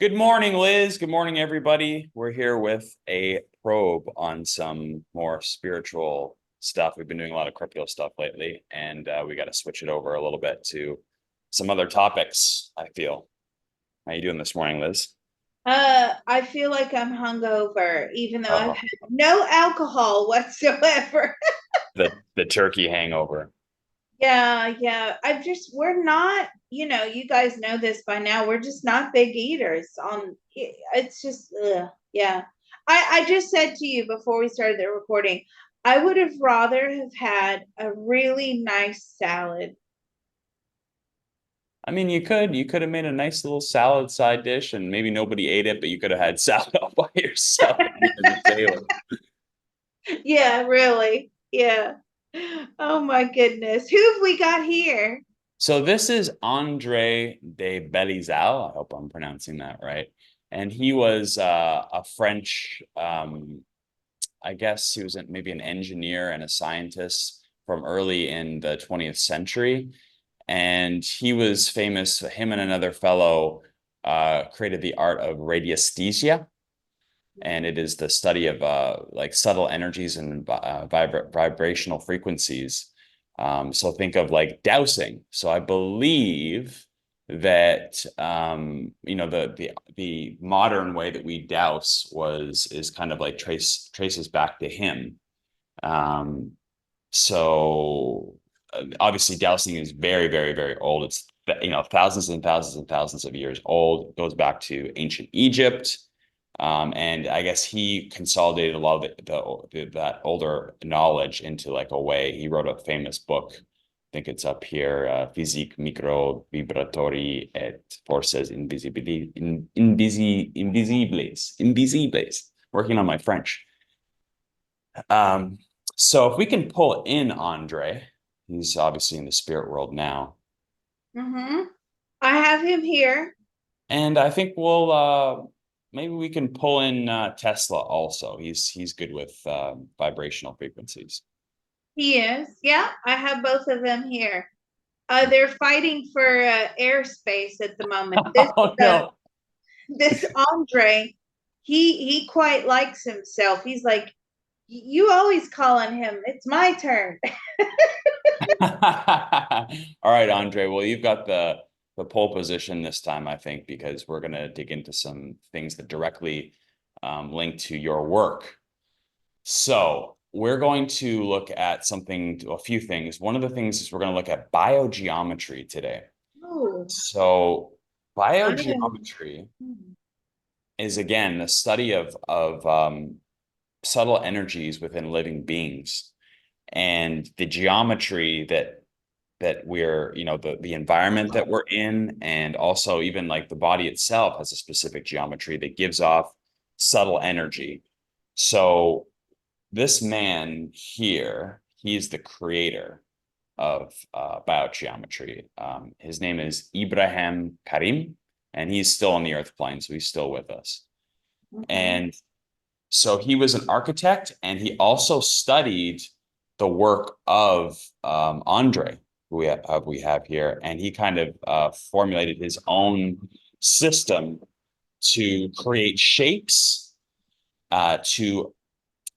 Good morning, Liz. Good morning, everybody. We're here with a probe on some more spiritual stuff. We've been doing a lot of crypto stuff lately, and we got to switch it over a little bit to some other topics, I feel. How you doing this morning, Liz? I feel like I'm hungover, even though I've Oh, had no alcohol whatsoever. the turkey hangover. Yeah. We're not, you guys know this by now. We're just not big eaters it's just, yeah. I just said to you before we started the recording, I would have rather have had a really nice salad. I mean, you could have made a nice little salad side dish, and maybe nobody ate it, but you could have had salad all by yourself as a sailor. Yeah, really. Yeah. Oh my goodness. Who have we got here? So this is Andre de Belizal. I hope I'm pronouncing that right. And he was a French, I guess he was maybe an engineer and a scientist from early in the 20th century. And he was famous, him and another fellow created the art of radiesthesia. And it is the study of like subtle energies and vibrational frequencies. So think of like dowsing. So I believe that the modern way that we douse is kind of like traces back to him. Um, so obviously dowsing is very, very, very old. It's thousands and thousands and thousands of years old. It goes back to ancient Egypt. And I guess he consolidated a lot of that older knowledge into like a way. He wrote a famous book. I think it's up here, Physique Micro Vibratori et Forces Invisibles. Working on my French. So if we can pull in Andre, he's obviously in the spirit world now. Mm-hmm. I have him here. And I think we'll maybe we can pull in Tesla also. He's good with vibrational frequencies. He is. Yeah, I have both of them here. They're fighting for airspace at the moment. Oh no. This Andre, he quite likes himself. He's like, you always call on him. It's my turn. All right, Andre. Well, you've got the pole position this time, I think, because we're gonna dig into some things that directly link to your work. So we're going to look at a few things. One of the things is we're going to look at biogeometry today. Oh, So I am. biogeometry is again the study of subtle energies within living beings and the geometry that we're, the environment that we're in, and also even like the body itself has a specific geometry that gives off subtle energy. So this man here, he's the creator of biogeometry. His name is Ibrahim Karim, and he's still on the earth plane, so he's still with us. Mhm. And so he was an architect, and he also studied the work of Andre, who we have here, and he kind of formulated his own system to create shapes, to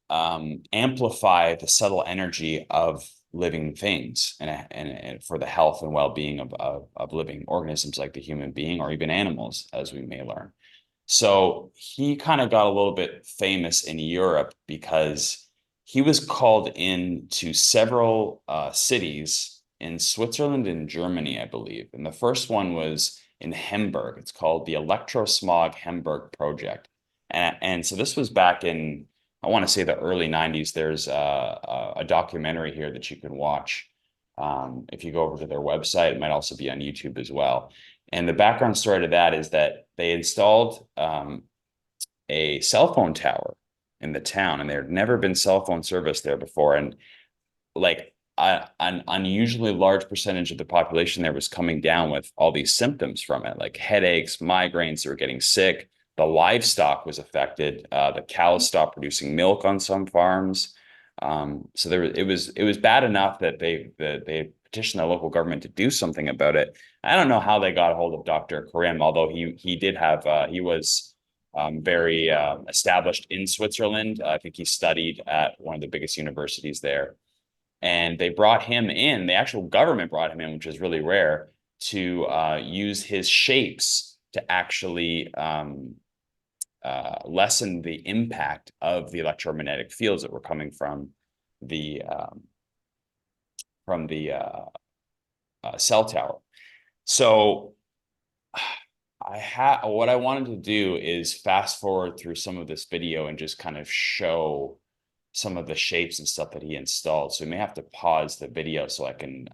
amplify the subtle energy of living things and for the health and well-being of living organisms like the human being or even animals, as we may learn. So he kind of got a little bit famous in Europe because he was called in to several cities in Switzerland and Germany, I believe. And the first one was in Hamburg. It's called the Electrosmog Hamburg Project. And so this was back in, I want to say, the early 90s. There's a documentary here that you can watch. If you go over to their website, it might also be on YouTube as well. And the background story to that is that they installed a cell phone tower in the town, and there had never been cell phone service there before. And like an unusually large percentage of the population there was coming down with all these symptoms from it, like headaches, migraines. They were getting sick. The livestock was affected. The cows stopped producing milk on some farms. So it was bad enough that they petitioned the local government to do something about it. I don't know how they got a hold of Dr. Karim, although he did have he was very established in Switzerland. I think he studied at one of the biggest universities there. And they brought him in, the actual government brought him in, which is really rare, to use his shapes to actually lessen the impact of the electromagnetic fields that were coming the from the cell tower. So what I wanted to do is fast forward through some of this video and just kind of show some of the shapes and stuff that he installed. So we may have to pause the video so I can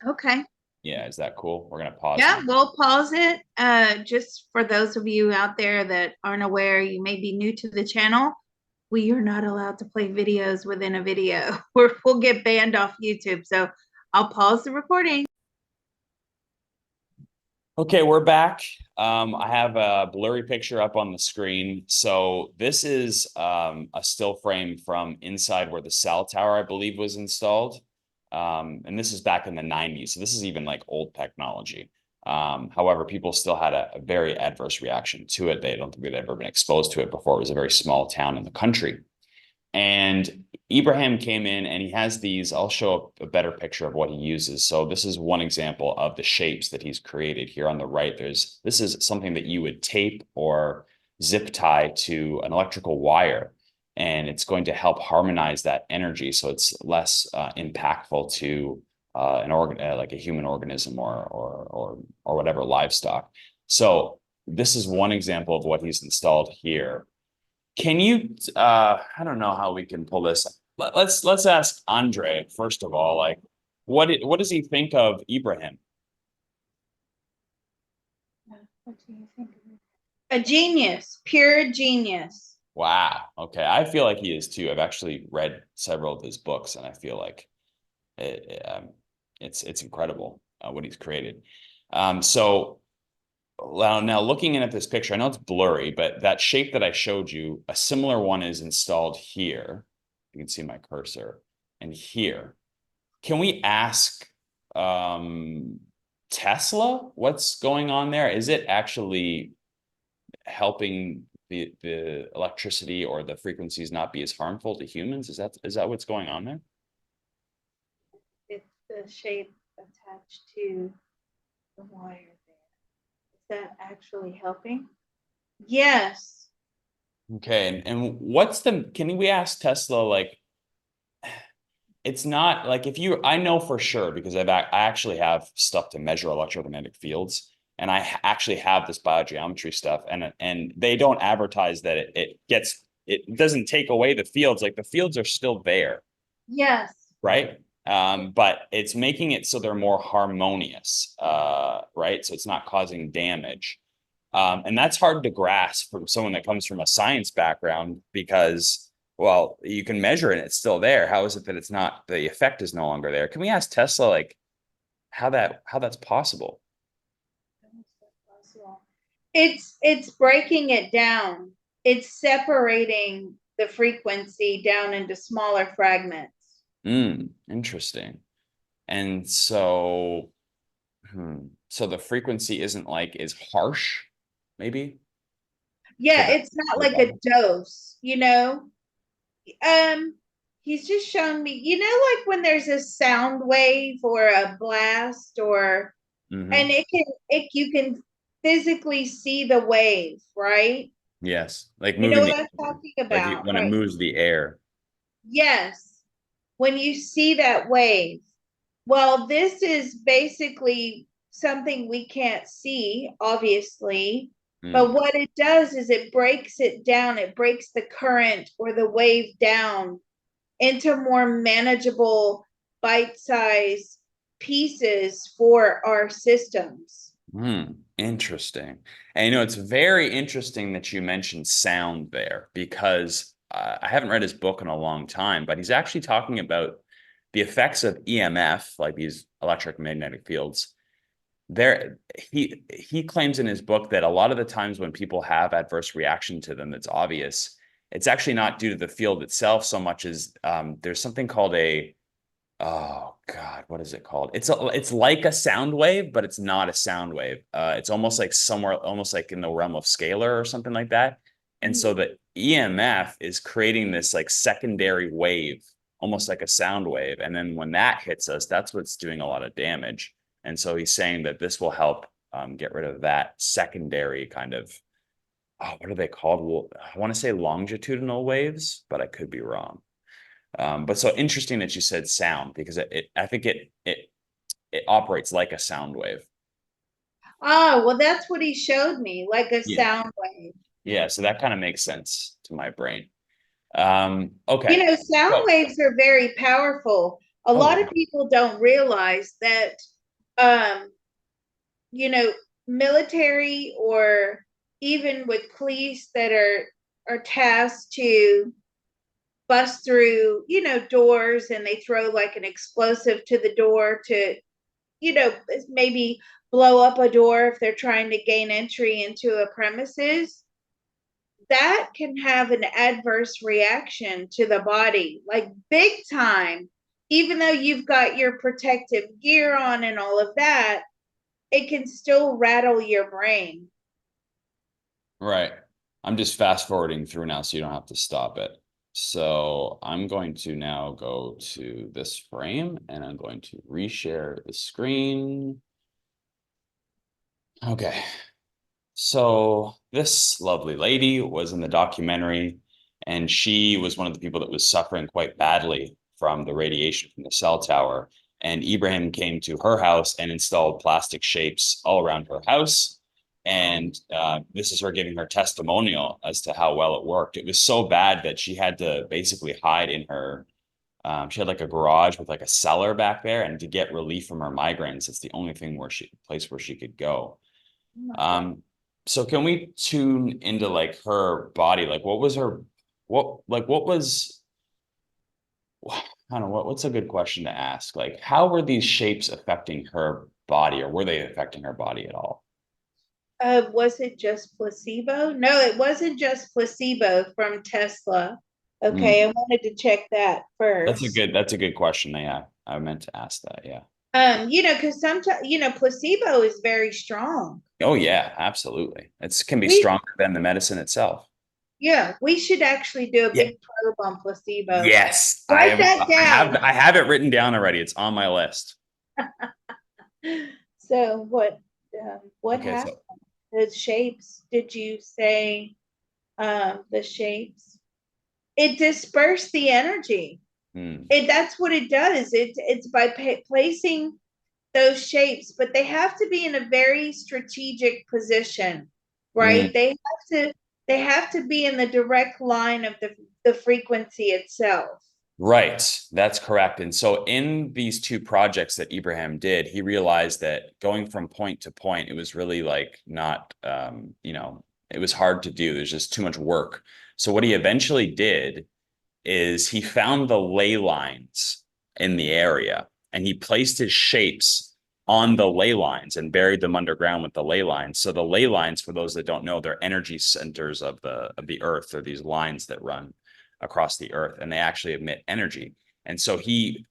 Okay. yeah, is that cool? We're gonna pause Yeah, now. we'll pause it. Just for those of you out there that aren't aware, you may be new to the channel. We are not allowed to play videos within a video. We'll get banned off YouTube. So I'll pause the recording. Okay, we're back. I have a blurry picture up on the screen. So this is a still frame from inside where the cell tower, I believe, was installed. And this is back in the 90s. So this is even like old technology. However, people still had a very adverse reaction to it. They don't think they'd ever been exposed to it before. It was a very small town in the country. And Ibrahim came in and he has these, I'll show a better picture of what he uses. So this is one example of the shapes that he's created here on the right. This is something that you would tape or zip tie to an electrical wire, and it's going to help harmonize that energy so it's less impactful to an organ like a human organism or whatever livestock. So this is one example of what he's installed here. Can you, I don't know how we can pull this. Let's ask Andre, first of all, like, what does he think of Ibrahim? What do you think of it? A genius, pure genius. Wow. Okay. I feel like he is too. I've actually read several of his books, and I feel like it's incredible what he's created. So now looking in at this picture, I know it's blurry, but that shape that I showed you, a similar one is installed here. You can see my cursor, and here. Can we ask Tesla what's going on there? Is it actually helping the electricity or the frequencies not be as harmful to humans? Is that what's going on there? It's the shape attached to the wire there. Is that actually helping? Yes. Okay, and can we ask Tesla, like, it's not like if you, I know for sure because I actually have stuff to measure electromagnetic fields, and I actually have this biogeometry stuff, and they don't advertise that it doesn't take away the fields. Like the fields are still there, Yes. right? But it's making it so they're more harmonious, right? So it's not causing damage. And that's hard to grasp from someone that comes from a science background because, well, you can measure it and it's still there. How is it that it's not, the effect is no longer there? Can we ask Tesla, like, how that's possible? It's breaking it down. It's separating the frequency down into smaller fragments. Interesting. And so, so the frequency isn't like as harsh, maybe? Yeah, it's not like a dose, you know. He's just shown me, you know, like when there's a sound wave or a blast or and you can physically see the wave, right? Yes, like You know moving what I'm talking about, when it right? moves the air. Yes. When you see that wave. Well, this is basically something we can't see, obviously, but Mm. what it does is it breaks it down. It breaks the current or the wave down into more manageable bite-sized pieces for our systems. Interesting. And it's very interesting that you mentioned sound there because I haven't read his book in a long time, but he's actually talking about the effects of EMF, like these electromagnetic fields, there he claims in his book that a lot of the times when people have adverse reaction to them that's obvious, it's actually not due to the field itself so much as there's something called a oh God, what is it called? It's like a sound wave, but it's not a sound wave. It's almost like somewhere, almost like in the realm of scalar or something like that. And so the EMF is creating this like secondary wave, almost like a sound wave. And then when that hits us, that's what's doing a lot of damage. And so he's saying that this will help get rid of that secondary kind of, oh, what are they called? Well, I want to say longitudinal waves, but I could be wrong. But so interesting that you said sound because I think it operates like a sound wave. Oh, well, that's what he showed me, like a Yeah. sound wave. Yeah. So that kind of makes sense to my brain. You Okay. know, sound So, waves are very powerful. A oh lot yeah. of people don't realize that, um, you know, military or even with police that are tasked to bust through, doors, and they throw like an explosive to the door to, maybe blow up a door if they're trying to gain entry into a premises. That can have an adverse reaction to the body, like big time. Even though you've got your protective gear on and all of that, it can still rattle your brain. Right. I'm just fast forwarding through now so you don't have to stop it. So I'm going to now go to this frame and I'm going to reshare the screen. Okay. So this lovely lady was in the documentary, and she was one of the people that was suffering quite badly from the radiation from the cell tower. And Ibrahim came to her house and installed plastic shapes all around her house. And this is her giving her testimonial as to how well it worked. It was so bad that she had to basically hide in her. She had like a garage with like a cellar back there, and to get relief from her migraines, it's the only thing place where she could go. Oh my God. Um, so can we tune into like her body? Like what was her what was I don't know what's a good question to ask? Like how were these shapes affecting her body or were they affecting her body at all? Was it just placebo? No, it wasn't just placebo from Tesla. Okay, Hmm. I wanted to check that first. That's a good question. Yeah, I meant to ask that. Yeah. Because sometimes, placebo is very strong. Oh yeah, absolutely. It can be We, stronger than the medicine itself. yeah, we should actually do a Yeah. big probe on placebo. Yes, Write that down. I have it written down already. It's on my list. So what Okay, happened? so The shapes, did you say the shapes? It dispersed the energy. hmm, That's what it does. It's by placing those shapes, but they have to be in a very strategic position, right? hmm. They have to be in the direct line of the frequency itself. Right, that's correct. And so in these two projects that Ibrahim did, he realized that going from point to point, it was really like not, it was hard to do. There's just too much work. So what he eventually did is he found the ley lines in the area and he placed his shapes on the ley lines and buried them underground with the ley lines. So the ley lines, for those that don't know, they're energy centers of the earth. They're these lines that run across the earth and they actually emit energy. And so he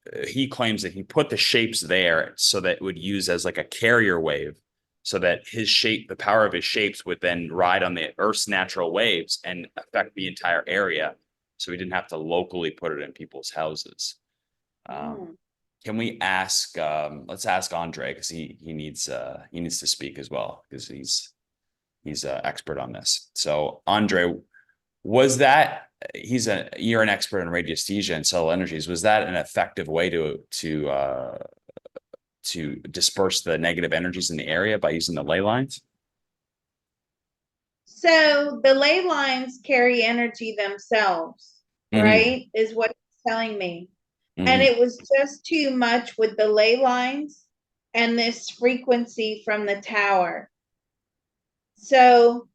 claims that he put the shapes there so that it would use as like a carrier wave so that his shape, the power of his shapes would then ride on the earth's natural waves and affect the entire area so we didn't have to locally put it in people's houses. Um, Mm. can we ask? Let's ask Andre because he needs to speak as well because he's an expert on this. So Andre, was that you're an expert in radiesthesia and cell energies? Was that an effective way to disperse the negative energies in the area by using the ley lines? So the ley lines carry energy themselves, Mm-hmm. right? Is what it's telling me. And Mm-hmm. it was just too much with the ley lines and this frequency from the tower. So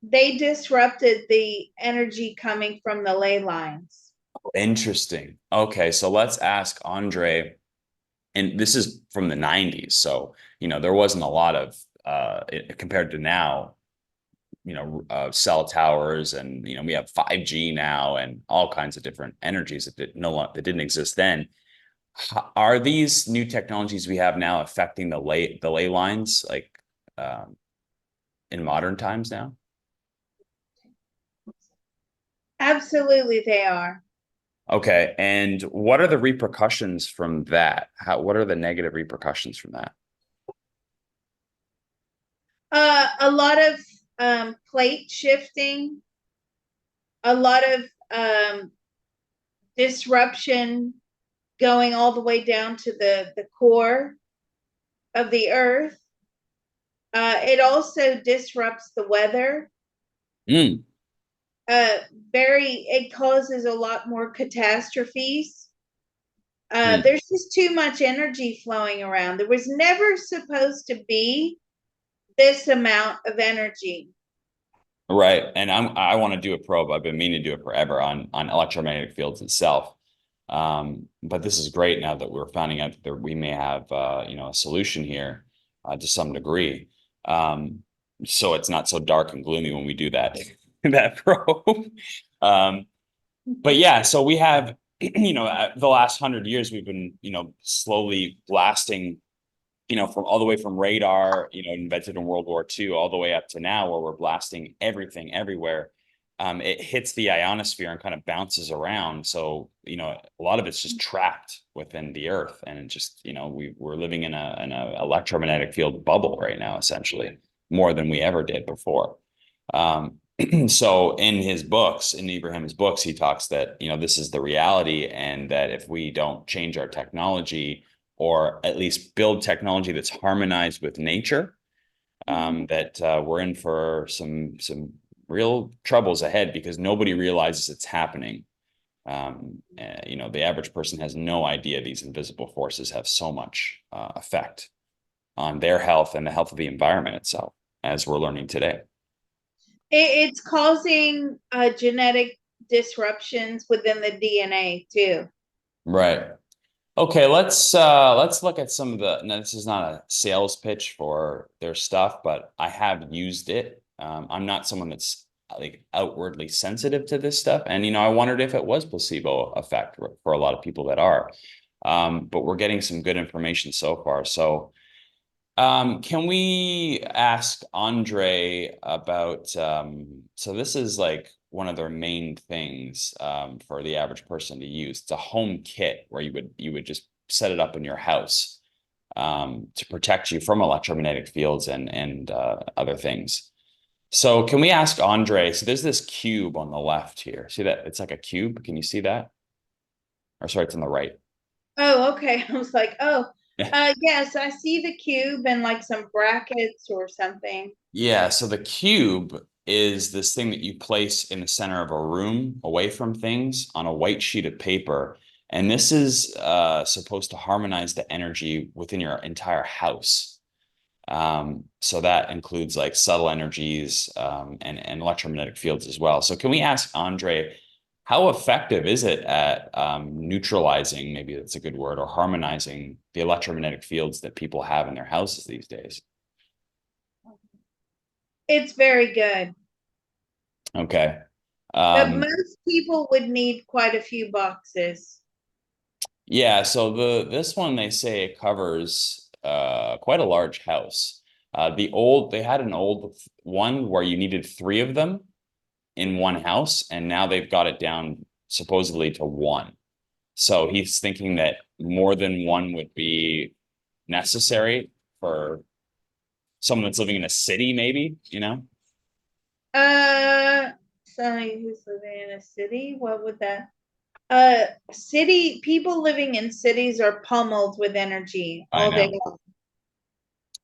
they disrupted the energy coming from the ley lines. Interesting. Okay, so let's ask Andre, and this is from the 90s, so there wasn't a lot of compared to now, cell towers, and we have 5G now and all kinds of different energies that didn't exist then. Are these new technologies we have now affecting the ley lines like um, in modern times now? Absolutely, they are. Okay, and what are the repercussions from that? What are the negative repercussions from that? A lot of plate shifting, a lot of disruption going all the way down to the core of the earth. It also disrupts the weather. Mm, Uh, it causes a lot more catastrophes. mm. There's just too much energy flowing around. There was never supposed to be this amount of energy. Right. And I want to do a probe. I've been meaning to do it forever on electromagnetic fields itself. But this is great now that we're finding out that we may have a solution here to some degree. So it's not so dark and gloomy when we do that that probe. Um, but yeah, so we have the last 100 years we've been slowly blasting from all the way from radar, invented in World War II, all the way up to now, where we're blasting everything everywhere. It hits the ionosphere and kind of bounces around. So, a lot of it's just trapped within the earth. And it just, we're living in a electromagnetic field bubble right now, essentially, more than we ever did before. Um, so in Ibrahim's books, he talks that, this is the reality, and that if we don't change our technology, or at least build technology that's harmonized with nature, that we're in for some real troubles ahead, because nobody realizes it's happening. The average person has no idea these invisible forces have so much effect on their health and the health of the environment itself, as we're learning today. It's causing genetic disruptions within the DNA too. Right. Okay, let's look at some of the. Now, this is not a sales pitch for their stuff, but I have used it. I'm not someone that's like outwardly sensitive to this stuff, and I wondered if it was placebo effect for a lot of people that are. But we're getting some good information so far. So can we ask Andre about, so this is like one of their main things for the average person to use. It's a home kit where you would just set it up in your house to protect you from electromagnetic fields and other things. So can we ask Andre? So there's this cube on the left here. See that? It's like a cube. Can you see that? Or sorry, it's on the right. Oh, okay. I was like, oh, yes, I see the cube and like some brackets or something. Yeah, so the cube is this thing that you place in the center of a room away from things on a white sheet of paper. And this is supposed to harmonize the energy within your entire house. So that includes like subtle energies and electromagnetic fields as well. So can we ask Andre, how effective is it at neutralizing, maybe that's a good word, or harmonizing the electromagnetic fields that people have in their houses these days? It's very good. Okay. But Um, most people would need quite a few boxes. yeah, so this one they say it covers quite a large house. They had an old one where you needed three of them in one house, and now they've got it down supposedly to one. So he's thinking that more than one would be necessary for someone that's living in a city, maybe. Uh, somebody who's living in a city, what would that? City people living in cities are pummeled with energy I all day know. long.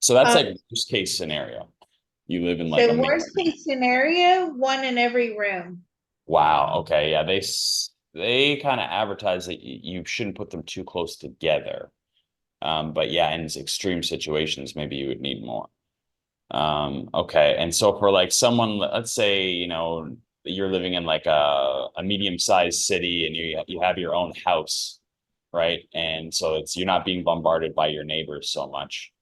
So that's Uh, like worst case scenario. You live in like a so main. worst case scenario, one in every room. Wow. Okay. Yeah. They kind of advertise that you shouldn't put them too close together. But yeah, in extreme situations, maybe you would need more. Okay. And so for like someone, let's say, you're living in like a medium-sized city and you have your own house, right? And so it's you're not being bombarded by your neighbors so much.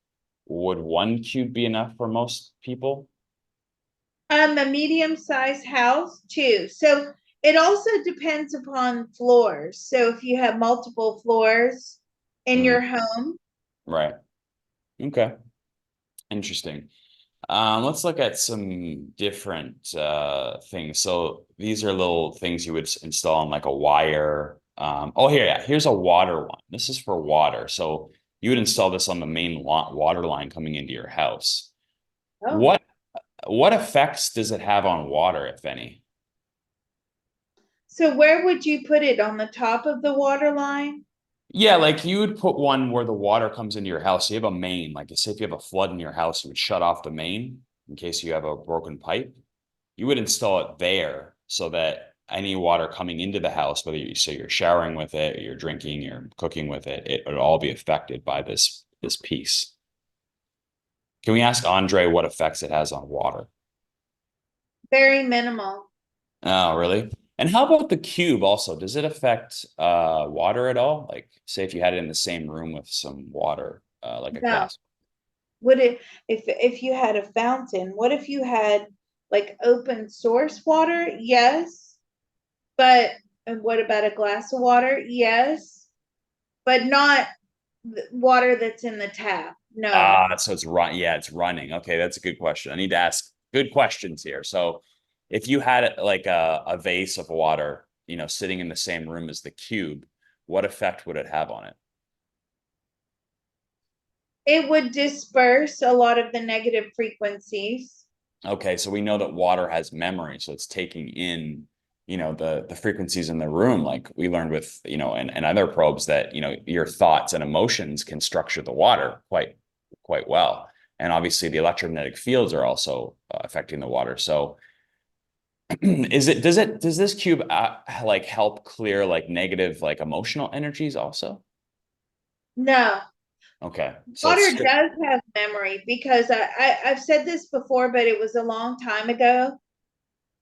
Would one cube be enough for most people? A medium-sized house too. So it also depends upon floors. So if you have multiple floors in Mm, your home, right. Okay. Interesting. Let's look at some different things. So these are little things you would install on like a wire. Oh, here, yeah, here's a water one. This is for water. So you would install this on the main water line coming into your house. oh, What what effects does it have on water, if any? so where would you put it? On the top of the water line? Yeah, like you would put one where the water comes into your house. So you have a main, like say if you have a flood in your house, you would shut off the main in case you have a broken pipe. You would install it there so that any water coming into the house, whether you say you're showering with it, or you're drinking, you're cooking with it, it would all be affected by this piece. Can we ask Andre what effects it has on water? Very minimal. Oh, really? And how about the cube also? Does it affect water at all? Like say if you had it in the same room with some water, like a No. glass. Would it, if you had a fountain, what if you had like open source water? Yes. But and what about a glass of water? Yes. But not water that's in the tap. No. So it's run. Yeah, it's running. Okay, that's a good question. I need to ask good questions here. So, if you had like a vase of water, sitting in the same room as the cube, what effect would it have on it? It would disperse a lot of the negative frequencies. Okay, so we know that water has memory, so it's taking in, the frequencies in the room. Like we learned with, and other probes that, your thoughts and emotions can structure the water quite well. And obviously the electromagnetic fields are also affecting the water. So does this cube like help clear like negative like emotional energies also? No, Okay, so it's water strict. does have memory because I've said this before, but it was a long time ago.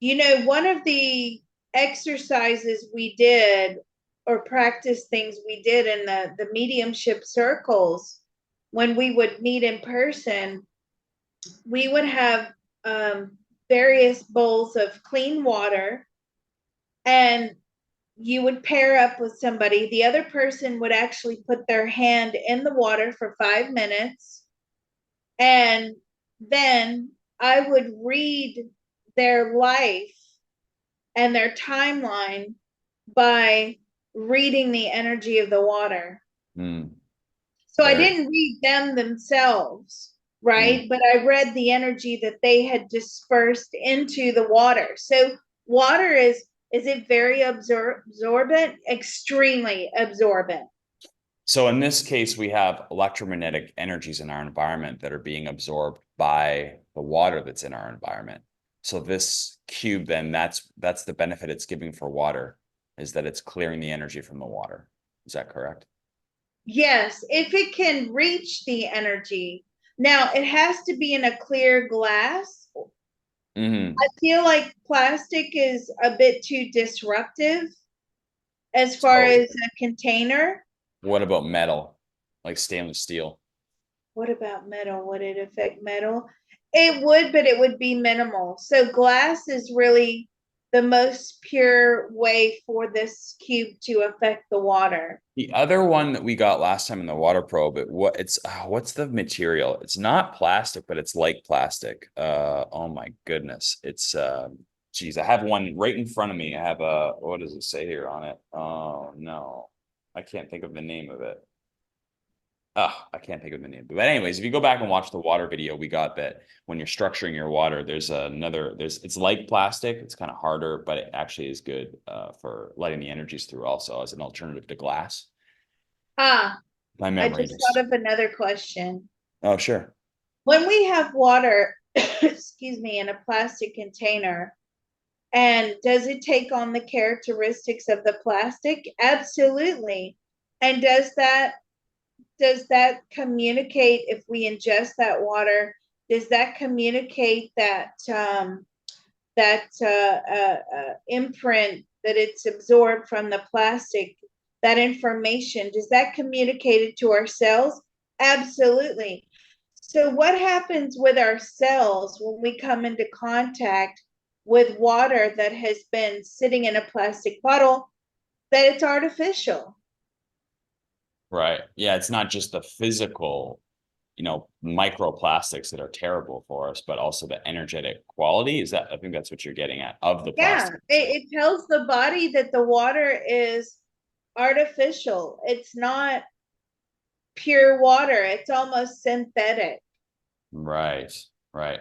You know, one of the exercises we did or practice things we did in the mediumship circles when we would meet in person, we would have various bowls of clean water, and you would pair up with somebody. The other person would actually put their hand in the water for 5 minutes, and then I would read their life and their timeline by reading the energy of the water. Hmm, So I very. didn't read them themselves, Hmm. right? But I read the energy that they had dispersed into the water. So water is it very absorbent? Extremely absorbent. So in this case, we have electromagnetic energies in our environment that are being absorbed by the water that's in our environment. So this cube, then that's the benefit it's giving for water, is that it's clearing the energy from the water. Is that correct? Yes, if it can reach the energy. Now it has to be in a clear glass. I Hmm. feel like plastic is a bit too disruptive as far So as a container. what about metal, like stainless steel? What about metal? Would it affect metal? It would, but it would be minimal. So glass is really the most pure way for this cube to affect the water. The other one that we got last time in the water probe, what's the material? It's not plastic, but it's like plastic. Oh my goodness. Geez, I have one right in front of me. I have a what does it say here on it? Oh no. I can't think of the name of it. Oh, I can't think of the name. But anyways, if you go back and watch the water video, we got that when you're structuring your water, it's like plastic. It's kind of harder, but it actually is good for letting the energies through also as an alternative to glass. Ah, My I memory just thought just. of another question. Oh, sure. When we have water, excuse me, in a plastic container, and does it take on the characteristics of the plastic? Absolutely. And does that communicate if we ingest that water? Does that communicate that imprint that it's absorbed from the plastic, that information, does that communicate it to our cells? Absolutely. So what happens with our cells when we come into contact with water that has been sitting in a plastic bottle, that it's artificial? Right. Yeah, it's not just the physical, microplastics that are terrible for us, but also the energetic quality. I think that's what you're getting at of the Yeah, plastic itself. it tells the body that the water is artificial. It's not pure water. It's almost synthetic. Right. Right.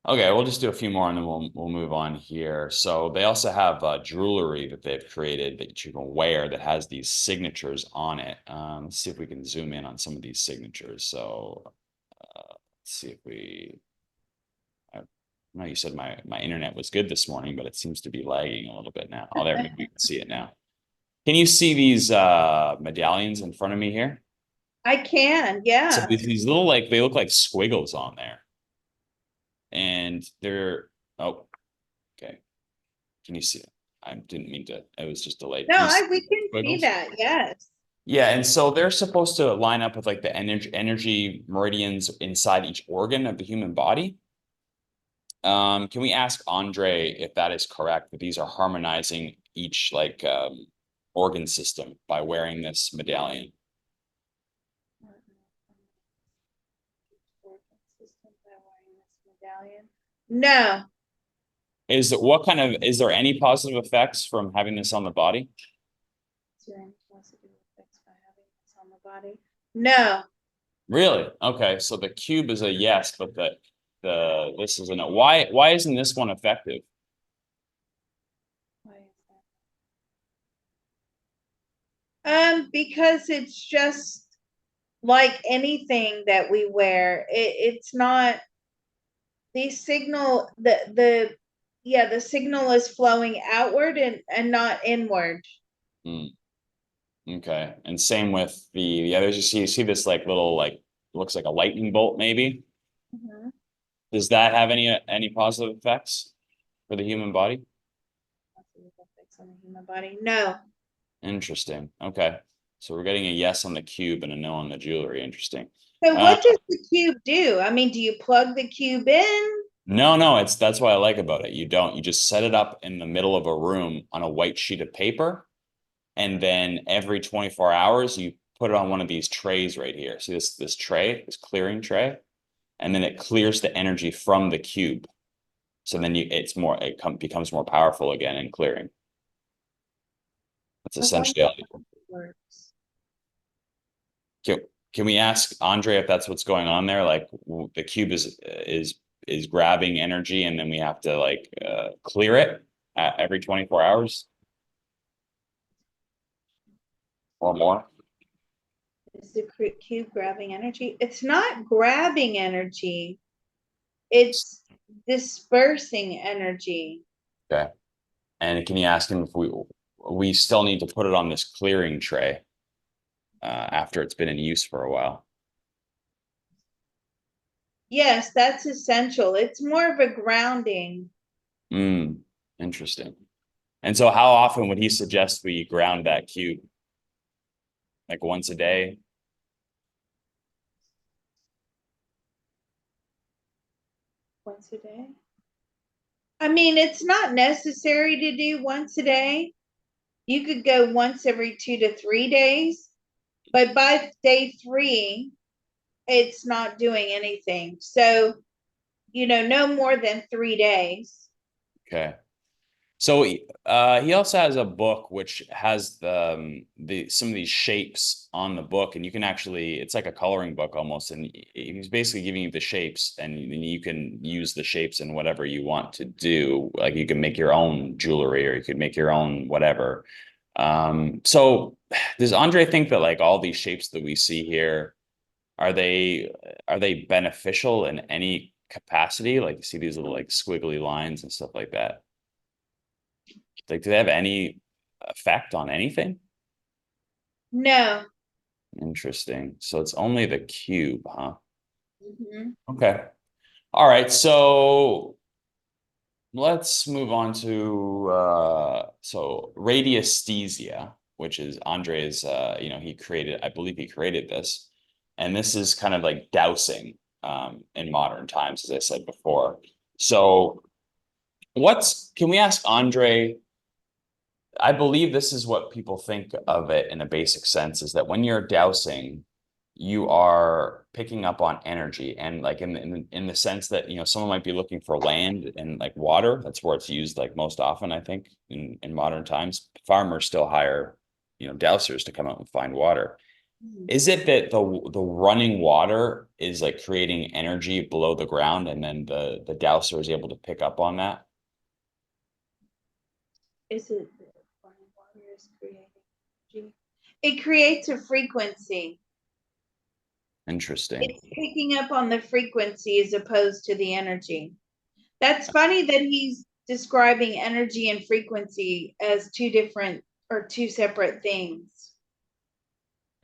Okay, we'll just do a few more and then we'll move on here. So they also have jewelry that they've created that you can wear that has these signatures on it. Let's see if we can zoom in on some of these signatures. So let's see if I know you said my internet was good this morning, but it seems to be lagging a little bit now. Oh, there, maybe we can see it now. Can you see these medallions in front of me here? I can, So yeah. these little they look like squiggles on there, and they're oh okay. Can you see it? I didn't mean to. It was just delayed. No, Can you see we the can see squiggles? that. Yes. Yeah, and so they're supposed to line up with like the energy meridians inside each organ of the human body. Can we ask Andre if that is correct, that these are harmonizing each organ system by wearing this medallion? No. Is there any positive effects from having this on the body? Is there any positive effects by having this on the body? No. Really? Okay, so the cube is a yes, but the this is a no. Why isn't this one effective? Why is that? Because it's just like anything that we wear. It's not the signal, the yeah, the signal is flowing outward and not inward. Hmm. Okay, and same with the others. You see this like little looks like a lightning bolt maybe. Mhm. Does that have any positive effects for the human body? Effects on the human body? No. Interesting. Okay, so we're getting a yes on the cube and a no on the jewelry. Interesting. So Uh, what does the cube do? I mean, do you plug the cube in? no, that's what I like about it. You don't. You just set it up in the middle of a room on a white sheet of paper, and then every 24 hours you put it on one of these trays right here. See this tray, this clearing tray, and then it clears the energy from the cube. So then becomes more powerful again in clearing. That's I wonder essentially all. how it works. Can, can we ask Andre if that's what's going on there? Like the cube is grabbing energy, and then we have to clear it every 24 hours or more. Is the cube grabbing energy? It's not grabbing energy. It's dispersing energy. Okay. And can you ask him if we still need to put it on this clearing tray after it's been in use for a while? Yes, that's essential. It's more of a grounding. Interesting. And so how often would he suggest we ground that cube? Like once a day? Once a day? I mean, it's not necessary to do once a day. You could go once every 2 to 3 days, but by day three, it's not doing anything. So, no more than 3 days. Okay. So he also has a book which has the some of these shapes on the book, and you can actually it's like a coloring book almost, and he's basically giving you the shapes, and you can use the shapes in whatever you want to do. Like you can make your own jewelry, or you could make your own whatever. So does Andre think that like all these shapes that we see here are they beneficial in any capacity? Like you see these little like squiggly lines and stuff like that. Like, do they have any effect on anything? No. Interesting. So it's only the cube, huh? Mhm. Okay. All right. So let's move on to so radiesthesia, which is Andre's he created, I believe he created this. And this is kind of like dowsing in modern times, as I said before. So what's can we ask Andre? I believe this is what people think of it in a basic sense, is that when you're dowsing, you are picking up on energy, and like in the sense that someone might be looking for land and like water. That's where it's used like most often, I think, in modern times. Farmers still hire dowsers to come out and find water. Mhm. Is it that the running water is like creating energy below the ground, and then the dowser is able to pick up on that? Is it that running water is creating energy? It creates a frequency. Interesting. It's picking up on the frequency as opposed to the energy. That's funny that he's describing energy and frequency as two different or two separate things.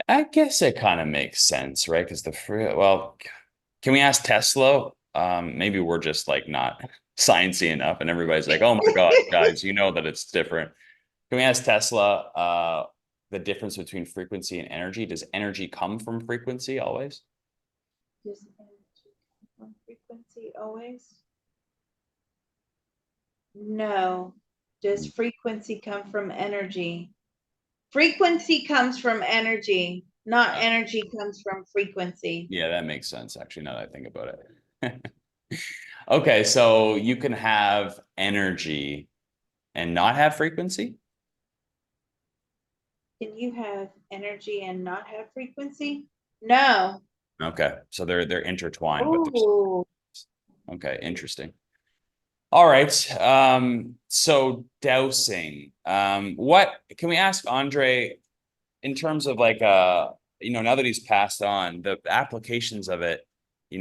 I guess it kind of makes sense, right? Because well, can we ask Tesla? Maybe we're just like not sciencey enough, and everybody's like, "Oh my God, guys, you know that it's different." Can we ask Tesla the difference between frequency and energy? Does energy come from frequency always? Does energy come from frequency always? No. Does frequency come from energy? Frequency comes from energy, not Uh, energy comes from frequency. yeah, that makes sense, actually, now that I think about it. Okay, so you can have energy and not have frequency? Can you have energy and not have frequency? No. Okay, so they're intertwined, but there's Oh, okay, interesting. All right. So dowsing. What can we ask Andre in terms of like now that he's passed on, the applications of it,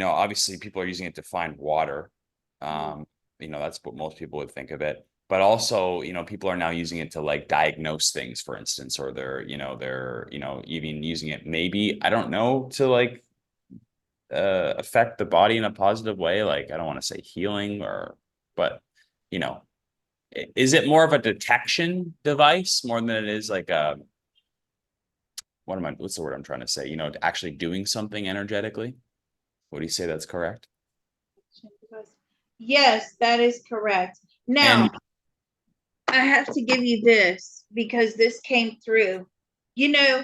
obviously people are using it to find water. Um, that's what most people would think of it. But also, people are now using it to like diagnose things, for instance, or they're even using it maybe, I don't know, to like affect the body in a positive way. Like, I don't want to say healing but you know, is it more of a detection device more than it is like what's the word I'm trying to say? Actually doing something energetically. Would you say that's correct? yes, that is correct. And Now, I have to give you this because this came through. You know,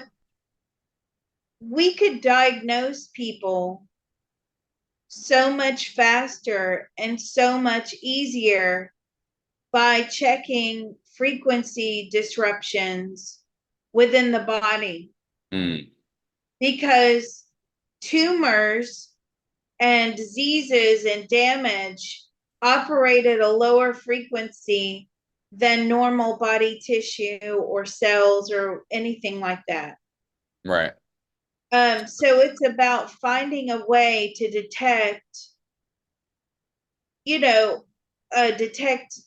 we could diagnose people so much faster and so much easier by checking frequency disruptions within the body mm, because tumors and diseases and damage operate at a lower frequency than normal body tissue or cells or anything like that. right. So it's about finding a way to detect, you know, detect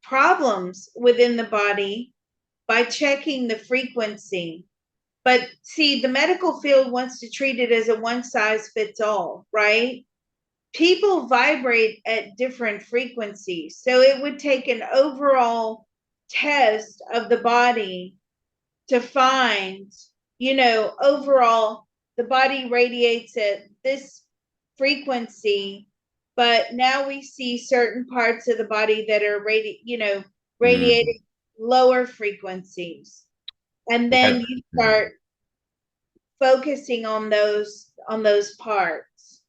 problems within the body by checking the frequency. But see, the medical field wants to treat it as a one size fits all, right? People vibrate at different frequencies. So it would take an overall test of the body to find, overall, the body radiates at this frequency, but now we see certain parts of the body that are Mm, radiating lower frequencies. And then that, you mm, start focusing on those parts.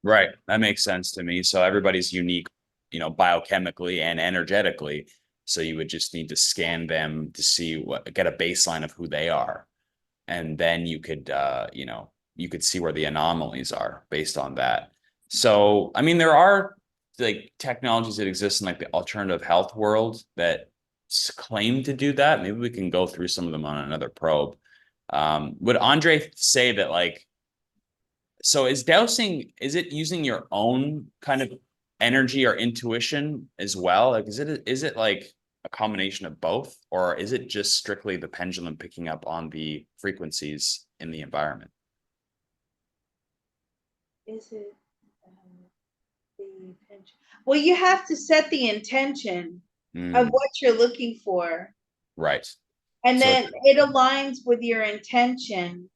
right. That makes sense to me. So everybody's unique, biochemically and energetically. So you would just need to scan them to get a baseline of who they are. And then you could see where the anomalies are based on that. So I mean there are like technologies that exist in like the alternative health world that claim to do that. Maybe we can go through some of them on another probe. Would Andre say that like, so is dowsing, is it using your own kind of energy or intuition as well? Like, is it like a combination of both, or is it just strictly the pendulum picking up on the frequencies in the environment? Is it um, the Well, you have to set the intention of Mm, what you're looking for, right. and So, then it aligns with your intention,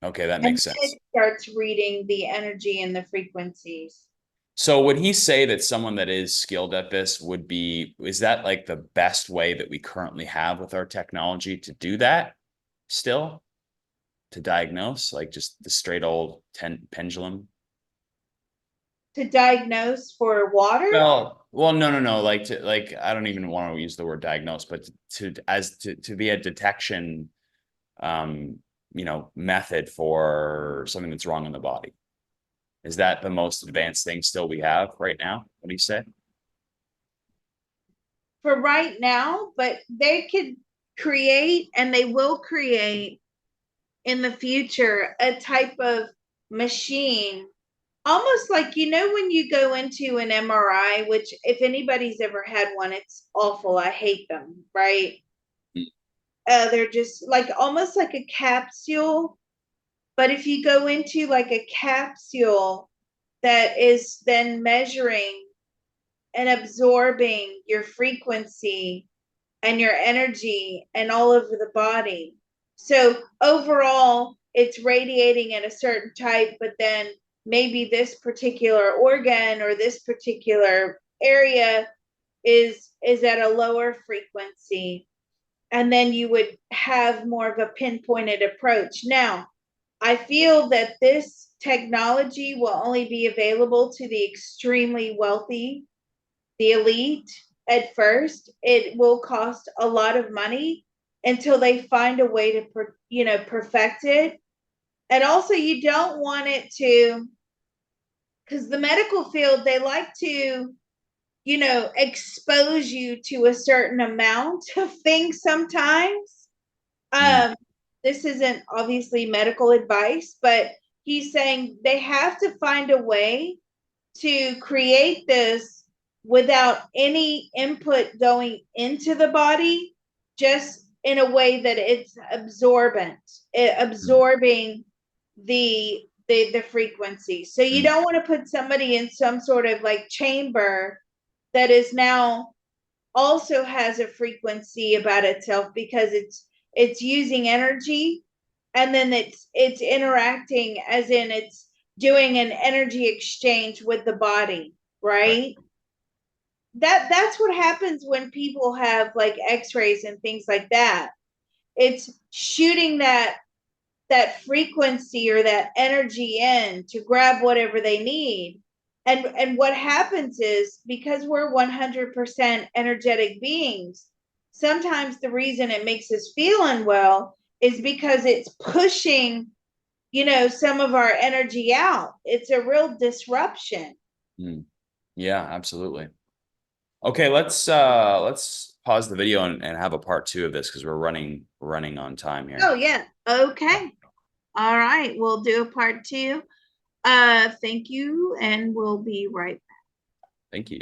okay, that and makes then sense. it starts reading the energy and the frequencies. So would he say that someone that is skilled at this is that like the best way that we currently have with our technology to do that still, to diagnose, like just the straight old pendulum? To diagnose for water? Well, no, no, no. Like I don't even want to use the word diagnose, but to be a detection, um, method for something that's wrong in the body. Is that the most advanced thing still we have right now? What do you say? For right now, but they could create and they will create in the future a type of machine, almost like, when you go into an MRI, which if anybody's ever had one, it's awful. I hate them, right? They're just like almost like a capsule. But if you go into like a capsule that is then measuring and absorbing your frequency and your energy and all over the body. So overall, it's radiating at a certain type, but then maybe this particular organ or this particular area is at a lower frequency, and then you would have more of a pinpointed approach. Now, I feel that this technology will only be available to the extremely wealthy, the elite at first. It will cost a lot of money until they find a way to perfect it. And also, you don't want it to, because the medical field, they like to expose you to a certain amount of things sometimes. Mm, um this isn't obviously medical advice, but he's saying they have to find a way to create this without any input going into the body, just in a way that it's mm, absorbing the frequency. So you mm, don't want to put somebody in some sort of like chamber that is now also has a frequency about itself, because it's using energy, and then it's interacting, as in it's doing an energy exchange with the body, right. right? That's what happens when people have like x-rays and things like that. It's shooting that frequency or that energy in to grab whatever they need. And what happens is, because we're 100% energetic beings, sometimes the reason it makes us feel unwell is because it's pushing, some of our energy out. It's a real disruption. Mm. Yeah, absolutely. Okay, let's pause the video and have a part two of this because we're running on time Oh here. yeah, Yeah. okay, all right, we'll do a part two. Thank you, and we'll be right back. Thank you.